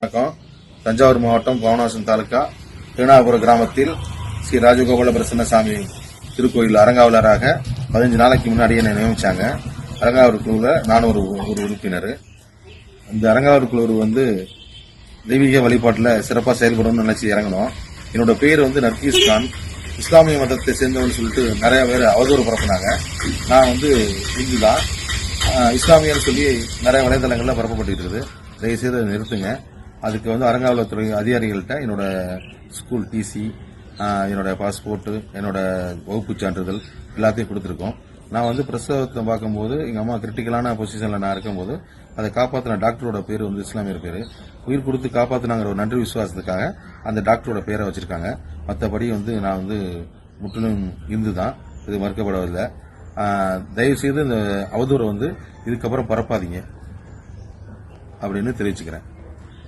வணக்கம். தஞ்சாவூர் மாவட்டம் பாபநாசம் தாலுகா திருநாகபுரம் கிராமத்தில் ஸ்ரீ ராஜகோபால பிரசன்னசாமி திருக்கோயில் அறங்காவலராக 15 நாளைக்கு முன்னாடியே என்னை நியமிச்சாங்க. அறங்காவலர் குழுவில் நான் ஒரு உறுப்பினர். இந்த அறங்காவலர் குழு தெய்வீக வழிபாட்டில் சிறப்பாக செயல்படணும்னு நினைச்சு இறங்கணும். என்னோட பேர் நர்கீஸ் கான். இஸ்லாமிய மதத்தை சேர்ந்தவன்னு சொல்லிட்டு நிறைய பேர் அவதூறு பரப்புனாங்க. நான் இந்து தான், இஸ்லாமியர் சொல்லி நிறைய வலைதளங்கள்ல பரப்பப்பட்டு இருக்குது. தயவுசெய்து நிறுத்துங்க. அதுக்கு அறங்காவலர் துறை அதிகாரிகள்கிட்ட என்னோட ஸ்கூல் டிசி, என்னோட பாஸ்போர்ட், என்னோட வகுப்பு சான்றிதழ் எல்லாத்தையும் கொடுத்துருக்கோம். நான் பிரசவத்தை பார்க்கும்போது எங்க அம்மா கிரிட்டிக்கலான பொசிஷன்ல நான் இருக்கும்போது அதை காப்பாற்றின டாக்டரோட பேர் இஸ்லாமியர் பேரு. உயிர் கொடுத்து காப்பாற்றினாங்கிற ஒரு நன்றி விசுவாசத்துக்காக அந்த டாக்டரோட பேரை வச்சிருக்காங்க. மற்றபடி நான் முற்றிலும் இந்து தான், இது மறுக்கப்படவில்லை. தயவு செய்து இந்த அவதூறை இதுக்கப்புறம் பரப்பாதீங்க அப்படின்னு தெரிவிச்சுக்கிறேன்.